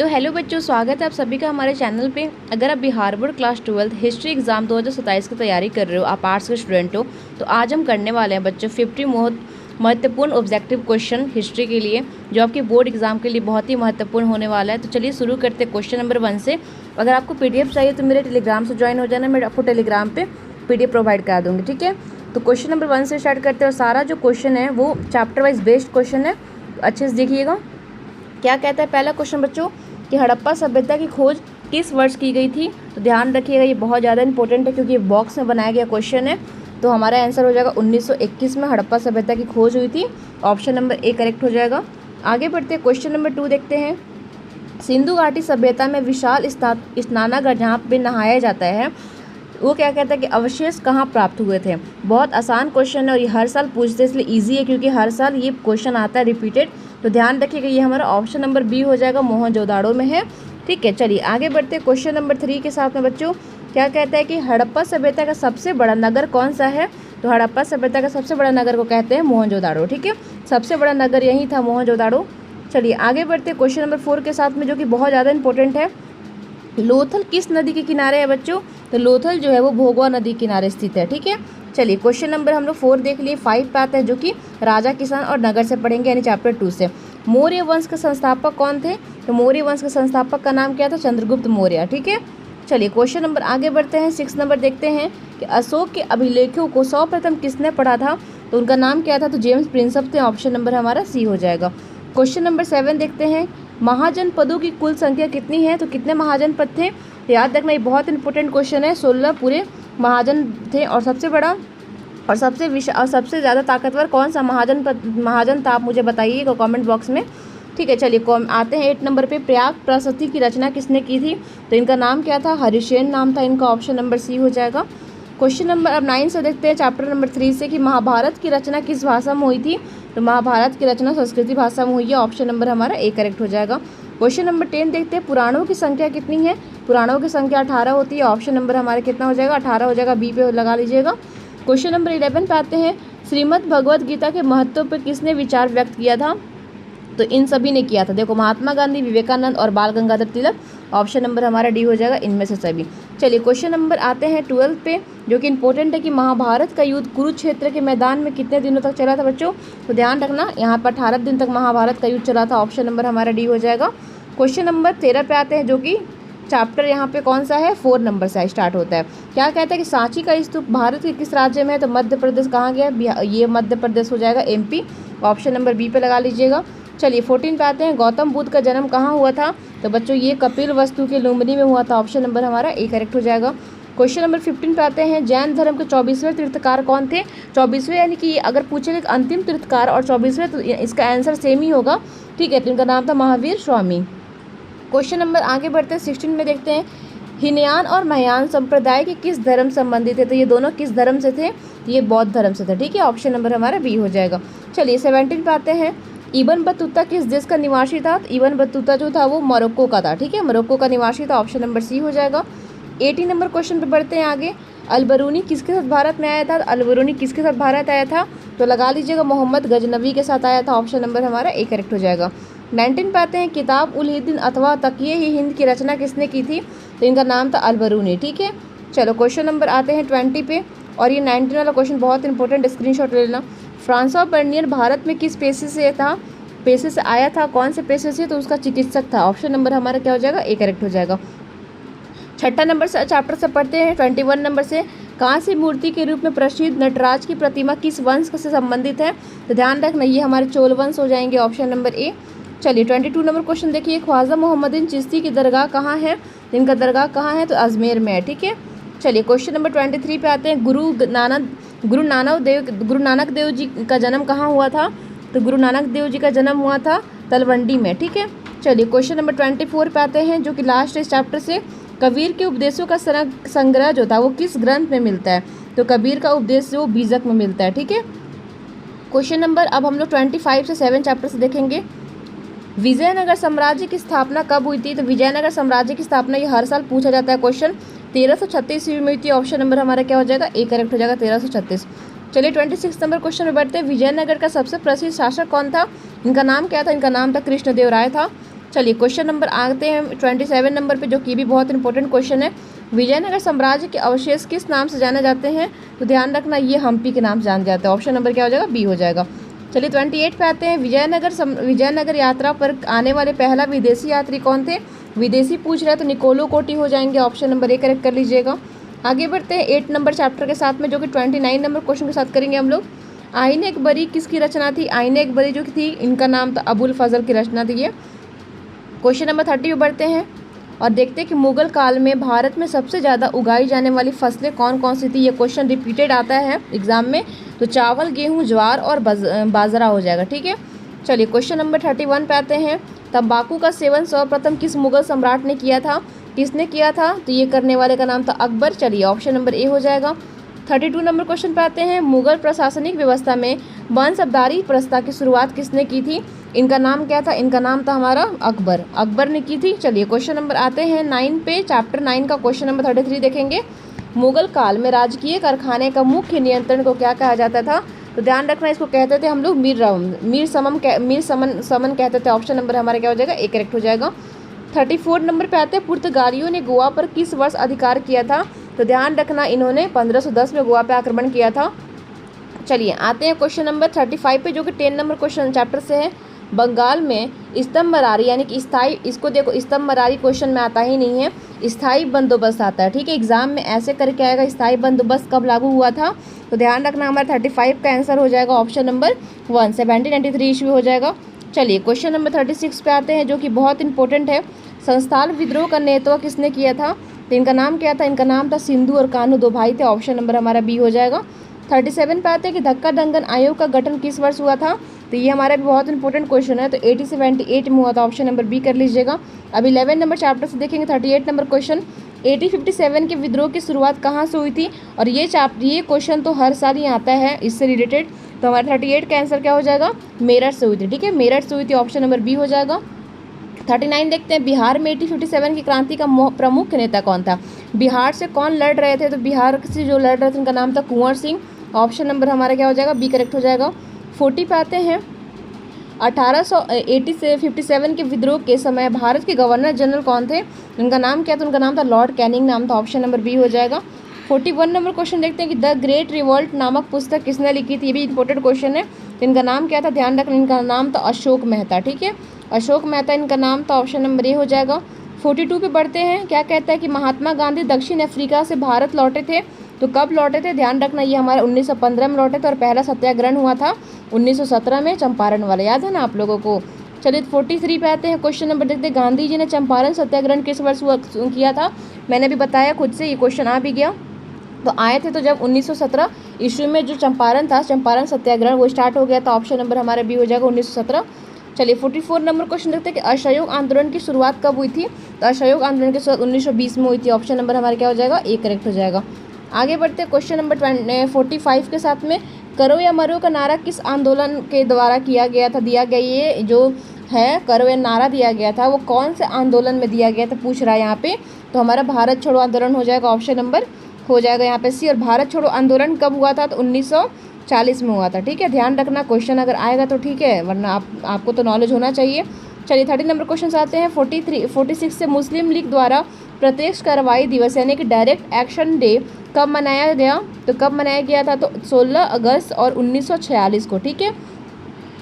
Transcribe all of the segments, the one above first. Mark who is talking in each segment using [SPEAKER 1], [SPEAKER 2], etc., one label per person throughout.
[SPEAKER 1] तो हेलो बच्चों, स्वागत है आप सभी का हमारे चैनल पे। अगर आप Bihar board class 12 history exam 2027 की तैयारी कर रहे हो, आप आर्ट्स के स्टूडेंट हो, तो आज हम करने वाले हैं बच्चों 50 महत्वपूर्ण ऑब्जेक्टिव क्वेश्चन हिस्ट्री के लिए, जो आपके बोर्ड एग्जाम के लिए बहुत ही महत्वपूर्ण होने वाला है। तो चलिए शुरू करते हैं क्वेश्चन नंबर 1 से। अगर आपको PDF चाहिए तो मेरे टेलीग्राम से ज्वाइन हो जाना, मैं आपको टेलीग्राम पर PDF प्रोवाइड करा दूँगी, ठीक है। तो क्वेश्चन नंबर 1 से स्टार्ट करते हैं और सारा जो क्वेश्चन है वो चैप्टर वाइज बेस्ड क्वेश्चन है, अच्छे से देखिएगा। क्या कहता है पहला क्वेश्चन बच्चों कि हड़प्पा सभ्यता की खोज किस वर्ष की गई थी। तो ध्यान रखिएगा, ये बहुत ज़्यादा इंपॉर्टेंट है क्योंकि ये बॉक्स में बनाया गया क्वेश्चन है। तो हमारा आंसर हो जाएगा 1921 में हड़प्पा सभ्यता की खोज हुई थी। ऑप्शन नंबर ए करेक्ट हो जाएगा। आगे बढ़ते हैं, क्वेश्चन नंबर 2 देखते हैं। सिंधु घाटी सभ्यता में विशाल स्नानागार जहाँ पे नहाया जाता है, वो क्या कहता है कि अवशेष कहाँ प्राप्त हुए थे। बहुत आसान क्वेश्चन है और ये हर साल पूछते हैं, इसलिए ईजी है क्योंकि हर साल ये क्वेश्चन आता है रिपीटेड। तो ध्यान रखिएगा, ये हमारा ऑप्शन नंबर बी हो जाएगा, मोहनजोदाड़ो में है, ठीक है। चलिए आगे बढ़ते हैं क्वेश्चन नंबर 3 के साथ में बच्चों। क्या कहता है कि हड़प्पा सभ्यता का सबसे बड़ा नगर कौन सा है। तो हड़प्पा सभ्यता का सबसे बड़ा नगर को कहते हैं मोहनजोदाड़ो, ठीक है। सबसे बड़ा नगर यही था, मोहनजोदाड़ो। चलिए आगे बढ़ते हैं क्वेश्चन नंबर 4 के साथ में, जो कि बहुत ज़्यादा इंपॉर्टेंट है। लोथल किस नदी के किनारे है बच्चों। तो लोथल जो है वो भोगवा नदी किनारे स्थित है, ठीक है। चलिए क्वेश्चन नंबर हम लोग 4 देख लिए। 5 पे आता है जो कि राजा किसान और नगर से पढ़ेंगे, यानी चैप्टर 2 से। मौर्य वंश के संस्थापक कौन थे। तो मौर्य वंश के संस्थापक का नाम क्या था, चंद्रगुप्त मौर्य, ठीक है। चलिए क्वेश्चन नंबर आगे बढ़ते हैं। 6 नंबर देखते हैं कि अशोक के अभिलेखों को सर्वप्रथम किसने पढ़ा था। तो उनका नाम क्या था, तो जेम्स प्रिंसप थे। ऑप्शन नंबर हमारा सी हो जाएगा। क्वेश्चन नंबर 7 देखते हैं। महाजनपदों की कुल संख्या कितनी है। तो कितने महाजनपद थे। तो याद रखना, ये बहुत इंपॉर्टेंट क्वेश्चन है। 16 पूरे महाजन थे और सबसे बड़ा और सबसे ज़्यादा ताकतवर कौन सा महाजन था, आप मुझे बताइएगा कमेंट बॉक्स में, ठीक है। चलिए आते हैं 8 नंबर पे। प्रयाग प्रशस्ति की रचना किसने की थी। तो इनका नाम क्या था, हरिसेन नाम था इनका। ऑप्शन नंबर सी हो जाएगा। क्वेश्चन नंबर अब 9 से देखते हैं, चैप्टर नंबर 3 से, कि महाभारत की रचना किस भाषा में हुई थी। तो महाभारत की रचना संस्कृत भाषा में हुई है। ऑप्शन नंबर हमारा ए करेक्ट हो जाएगा। क्वेश्चन नंबर 10 देखते हैं। पुराणों की संख्या कितनी है। पुराणों की संख्या 18 होती है। ऑप्शन नंबर हमारा कितना हो जाएगा, 18 हो जाएगा, बी पे लगा लीजिएगा। क्वेश्चन नंबर 11 पे आते हैं। श्रीमद् भगवद गीता के महत्व पर किसने विचार व्यक्त किया था। तो इन सभी ने किया था, देखो, महात्मा गांधी, विवेकानंद और बाल गंगाधर तिलक। ऑप्शन नंबर हमारा डी हो जाएगा, इनमें से सभी। चलिए क्वेश्चन नंबर आते हैं 12 पे, जो कि इंपॉर्टेंट है कि महाभारत का युद्ध कुरुक्षेत्र के मैदान में कितने दिनों तक चला था बच्चों। तो ध्यान रखना, यहाँ पर 18 दिन तक महाभारत का युद्ध चला था। ऑप्शन नंबर हमारा डी हो जाएगा। क्वेश्चन नंबर 13 पे आते हैं, जो कि चैप्टर यहाँ पे कौन सा है, 4 नंबर से स्टार्ट होता है। क्या कहता है कि सांची का स्तूप भारत के किस राज्य में है। तो मध्य प्रदेश कहाँ गया, ये मध्य प्रदेश हो जाएगा, MP। ऑप्शन नंबर बी पे लगा लीजिएगा। चलिए 14 पे आते हैं। गौतम बुद्ध का जन्म कहाँ हुआ था। तो बच्चों ये कपिल वस्तु के लुम्बिनी में हुआ था। ऑप्शन नंबर हमारा ए करेक्ट हो जाएगा। क्वेश्चन नंबर 15 पे आते हैं। जैन धर्म के 24वें तीर्थकार कौन थे। 24वें यानी कि अगर पूछेगा अंतिम तीर्थकार और 24वें, तो इसका आंसर सेम ही होगा, ठीक है। तो इनका नाम था महावीर स्वामी। क्वेश्चन नंबर आगे बढ़ते हैं 16 में देखते हैं। हीनयान और महायान संप्रदाय के किस धर्म संबंधित थे। तो ये दोनों किस धर्म से थे, ये बौद्ध धर्म से थे, ठीक है। ऑप्शन नंबर हमारा बी हो जाएगा। चलिए 17 पे आते हैं। इब्न बतूता किस देश का निवासी था। तो इब्न बतूता जो था वो मोरक्को का था, ठीक है, मोरक्को का निवासी था। ऑप्शन नंबर सी हो जाएगा। 18 नंबर क्वेश्चन पे बढ़ते हैं आगे। अलबरूनी किसके साथ भारत में आया था। अलबरूनी किसके साथ भारत आया था। तो लगा लीजिएगा, मोहम्मद गजनवी के साथ आया था। ऑप्शन नंबर हमारा ए करेक्ट हो जाएगा। 19 पे आते हैं। किताब उल हिंद अथवा तकिए ही हिंद की रचना किसने की थी। तो इनका नाम था अलबरूनी, ठीक है। चलो क्वेश्चन नंबर आते हैं 20 पे, और ये 19 वाला क्वेश्चन बहुत इंपॉर्टेंट, स्क्रीनशॉट ले लेना। फ्रांसवा बर्नियर भारत में किस पेशे से था, पेशे से आया था, कौन से पेशे से। तो उसका चिकित्सक था। ऑप्शन नंबर हमारा क्या हो जाएगा, ए करेक्ट हो जाएगा। 6 नंबर से चैप्टर से पढ़ते हैं 21 नंबर से। कांस्य मूर्ति के रूप में प्रसिद्ध नटराज की प्रतिमा किस वंश से संबंधित है। तो ध्यान रखना, ये हमारे चोल वंश हो जाएंगे। Option number A. चलिए 22 नंबर क्वेश्चन देखिए। ख्वाजा मोहम्मदीन चिश्ती की दरगाह कहाँ है। इनका दरगाह कहाँ है। तो अजमेर में है, ठीक है। चलिए क्वेश्चन नंबर 23 पे आते हैं। गुरु नानक देव जी का जन्म कहाँ हुआ था। तो गुरु नानक देव जी का जन्म हुआ था तलवंडी में, ठीक है। चलिए क्वेश्चन नंबर 24 पे आते हैं, जो कि लास्ट इस चैप्टर से। कबीर के उपदेशों का संग्रह जो था वो किस ग्रंथ में मिलता है। तो कबीर का उपदेश जो बीजक में मिलता है, ठीक है। क्वेश्चन नंबर अब हम लोग 25 से 7 चैप्टर से देखेंगे। विजयनगर साम्राज्य की स्थापना कब हुई थी। तो विजयनगर साम्राज्य की स्थापना, ये हर साल पूछा जाता है क्वेश्चन, 1336 ईस्वी में हुई थी। ऑप्शन नंबर हमारा क्या हो जाएगा, ए करेक्ट हो जाएगा, 1336। चलिए 26 नंबर क्वेश्चन में बढ़ते हैं। विजयनगर का सबसे प्रसिद्ध शासक कौन था। इनका नाम क्या था। इनका नाम था कृष्णदेव राय था। चलिए क्वेश्चन नंबर आते हैं 27 नंबर पे, जो कि भी बहुत इंपॉर्टेंट क्वेश्चन है। विजयनगर साम्राज्य के अवशेष किस नाम से जाने जाते हैं? तो ध्यान रखना, ये हम्पी के नाम से जाने जाते हैं। ऑप्शन नंबर क्या हो जाएगा? बी हो जाएगा। चलिए 28 पे आते हैं। विजयनगर यात्रा पर आने वाले पहला विदेशी यात्री कौन थे? विदेशी पूछ रहे हैं तो निकोलो कोटी हो जाएंगे। ऑप्शन नंबर ए करेक्ट कर लीजिएगा। आगे बढ़ते हैं 8 नंबर चैप्टर के साथ में, जो कि 29 नंबर क्वेश्चन के साथ करेंगे हम लोग। आईने अकबरी किसकी रचना थी? आईने अकबरी जो थी, इनका नाम था अबुल फजल की रचना थी ये। क्वेश्चन नंबर 30 पे बढ़ते हैं और देखते हैं कि मुगल काल में भारत में सबसे ज़्यादा उगाई जाने वाली फसलें कौन कौन सी थी। ये क्वेश्चन रिपीटेड आता है एग्जाम में, तो चावल, गेहूं, ज्वार और बाजरा हो जाएगा। ठीक है, चलिए क्वेश्चन नंबर 31 पे आते हैं। तंबाकू का सेवन सर्वप्रथम किस मुगल सम्राट ने किया था? किसने किया था? तो ये करने वाले का नाम था अकबर। चलिए ऑप्शन नंबर ए हो जाएगा। 32 नंबर क्वेश्चन पे आते हैं। मुगल प्रशासनिक व्यवस्था में मनसबदारी प्रथा की शुरुआत किसने की थी? इनका नाम क्या था? इनका नाम था हमारा अकबर। अकबर ने की थी। चलिए क्वेश्चन नंबर आते हैं 9 पे, चैप्टर 9 का क्वेश्चन नंबर 33 देखेंगे। मुगल काल में राजकीय कारखाने का मुख्य नियंत्रण को क्या कहा जाता था? तो ध्यान रखना, इसको कहते थे हम लोग मीर समन कहते थे। ऑप्शन नंबर हमारा क्या हो जाएगा? ए करेक्ट हो जाएगा। 34 नंबर पे आते हैं। पुर्तगालियों ने गोवा पर किस वर्ष अधिकार किया था? तो ध्यान रखना, इन्होंने 1510 में गोवा पे आक्रमण किया था। चलिए आते हैं क्वेश्चन नंबर 35 पे, जो कि 10 नंबर क्वेश्चन चैप्टर से है। बंगाल में स्तंभरारी यानी कि स्थाई, इसको देखो स्तंभरारी क्वेश्चन में आता ही नहीं है, स्थाई बंदोबस्त आता है। ठीक है, एग्जाम में ऐसे करके आएगा, स्थाई बंदोबस्त कब लागू हुआ था? तो ध्यान रखना, हमारा 35 का आंसर हो जाएगा ऑप्शन नंबर 1, 1793 ईस्वी हो जाएगा। चलिए क्वेश्चन नंबर 36 पे आते हैं, जो कि बहुत इंपॉर्टेंट है। संस्थाल विद्रोह का नेतृत्व किसने किया था? तो इनका नाम क्या था? इनका नाम था सिंधु और कान्हू, दो भाई थे। ऑप्शन नंबर हमारा बी हो जाएगा। 37 पे आते हैं कि धक्का दंगन आयोग का गठन किस वर्ष हुआ था? तो ये हमारा भी बहुत इंपॉर्टेंट क्वेश्चन है, तो 1878 में हुआ था। ऑप्शन नंबर बी कर लीजिएगा। अब 11 नंबर चैप्टर से देखेंगे 38 नंबर क्वेश्चन। 1857 के विद्रोह की शुरुआत कहाँ से हुई थी? और ये क्वेश्चन तो हर साल ही आता है इससे रिलेटेड, तो हमारा 38 का आंसर क्या हो जाएगा? मेरठ से हुई थी। ठीक है, मेरठ से हुई थी। ऑप्शन नंबर बी हो जाएगा। 39 देखते हैं। बिहार में 1857 की क्रांति का प्रमुख नेता कौन था? बिहार से कौन लड़ रहे थे? तो बिहार से जो लड़ रहे थे उनका नाम था कुंवर सिंह। ऑप्शन नंबर हमारा क्या हो जाएगा? बी करेक्ट हो जाएगा। 40 पे आते हैं। 1857 के विद्रोह के समय भारत के गवर्नर जनरल कौन थे? उनका नाम क्या था? उनका नाम था लॉर्ड कैनिंग नाम था। ऑप्शन नंबर बी हो जाएगा। 41 नंबर क्वेश्चन देखते हैं कि द ग्रेट रिवॉल्ट नामक पुस्तक किसने लिखी थी? ये भी इंपॉर्टेंट क्वेश्चन है। तो इनका नाम क्या था? ध्यान रखना, इनका नाम था अशोक मेहता। ठीक है, अशोक मेहता इनका नाम था। ऑप्शन नंबर ए हो जाएगा। 42 पे बढ़ते हैं। क्या कहता है कि महात्मा गांधी दक्षिण अफ्रीका से भारत लौटे थे? तो कब लौटे थे? ध्यान रखना, ये हमारे 1915 में लौटे थे और पहला सत्याग्रहण हुआ था 1917 में, चंपारण वाला, याद है ना आप लोगों को। चलिए 43 पे आते हैं। क्वेश्चन नंबर देखते हैं। गांधी जी ने चंपारण सत्याग्रहण किस वर्ष किया था? मैंने भी बताया खुद से, ये क्वेश्चन आ भी गया। तो आए थे तो जब 1917 ईस्वी में जो चंपारण था, चंपारण सत्याग्रहण, वो स्टार्ट हो गया था। ऑप्शन नंबर हमारे बी हो जाएगा 1917। चलिए 44 नंबर क्वेश्चन देखते हैं कि असहयोग आंदोलन की शुरुआत कब हुई थी? तो असहयोग आंदोलन की शुरुआत 1920 में हुई थी। ऑप्शन नंबर हमारा क्या हो जाएगा? ए करेक्ट हो जाएगा। आगे बढ़ते हैं क्वेश्चन नंबर 45 के साथ में। करो या मरो का नारा किस आंदोलन के द्वारा दिया गया? ये जो है करो या नारा दिया गया था, वो कौन से आंदोलन में दिया गया था पूछ रहा है यहाँ पे। तो हमारा भारत छोड़ो आंदोलन हो जाएगा। ऑप्शन नंबर हो जाएगा यहाँ पे सी। और भारत छोड़ो आंदोलन कब हुआ था? तो 1940 में हुआ था। ठीक है, ध्यान रखना, क्वेश्चन अगर आएगा तो ठीक है, वरना आपको तो नॉलेज होना चाहिए। चलिए 30 नंबर क्वेश्चन आते हैं। 46 से मुस्लिम लीग द्वारा प्रत्यक्ष कार्रवाई दिवस यानी कि डायरेक्ट एक्शन डे कब मनाया गया? तो कब मनाया गया था? तो 16 अगस्त और 1946 को। ठीक है,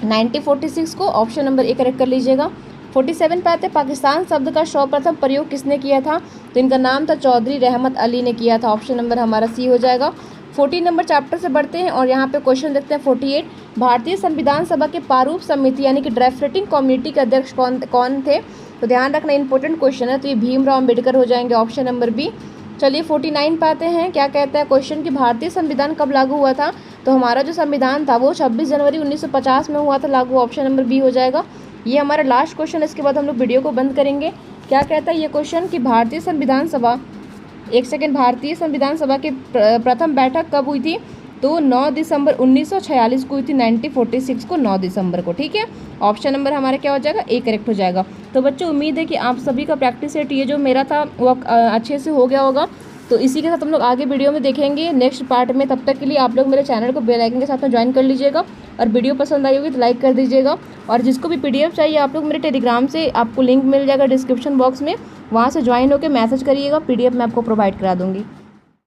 [SPEAKER 1] 1946 को। ऑप्शन नंबर ए करेक्ट कर लीजिएगा। 47 पे आते हैं। पाकिस्तान शब्द का सर्वप्रथम प्रयोग किसने किया था? तो इनका नाम था चौधरी रहमत अली ने किया था। ऑप्शन नंबर हमारा सी हो जाएगा। 40 नंबर चैप्टर से बढ़ते हैं और यहाँ पे क्वेश्चन देखते हैं 48। भारतीय संविधान सभा के प्रारूप समिति यानी कि ड्राफ्टिंग कमेटी के अध्यक्ष कौन थे? तो ध्यान रखना, इंपॉर्टेंट क्वेश्चन है, तो ये भीमराव अम्बेडकर हो जाएंगे। Option number B. चलिए 49 पे आते हैं। क्या कहता है क्वेश्चन कि भारतीय संविधान कब लागू हुआ था? तो हमारा जो संविधान था वो 26 जनवरी 1950 में हुआ था लागू। ऑप्शन नंबर बी हो जाएगा। ये हमारा लास्ट क्वेश्चन, इसके बाद हम लोग वीडियो को बंद करेंगे। क्या कहता है ये क्वेश्चन कि भारतीय संविधान सभा, एक सेकेंड, भारतीय संविधान सभा की प्रथम बैठक कब हुई थी? तो 9 दिसंबर 1946 को हुई थी, 1946 को 9 दिसंबर को। ठीक है, ऑप्शन नंबर हमारा क्या हो जाएगा? ए करेक्ट हो जाएगा। तो बच्चों उम्मीद है कि आप सभी का प्रैक्टिस सेट ये जो मेरा था वो अच्छे से हो गया होगा। तो इसी के साथ हम लोग आगे वीडियो में देखेंगे नेक्स्ट पार्ट में। तब तक के लिए आप लोग मेरे चैनल को बेल आइकन के साथ में ज्वाइन कर लीजिएगा और वीडियो पसंद आई होगी तो लाइक कर दीजिएगा। और जिसको भी PDF चाहिए आप लोग मेरे टेलीग्राम से आपको लिंक मिल जाएगा डिस्क्रिप्शन बॉक्स में, वहाँ से ज्वाइन होकर मैसेज करिएगा, PDF मैं आपको प्रोवाइड करा दूँगी।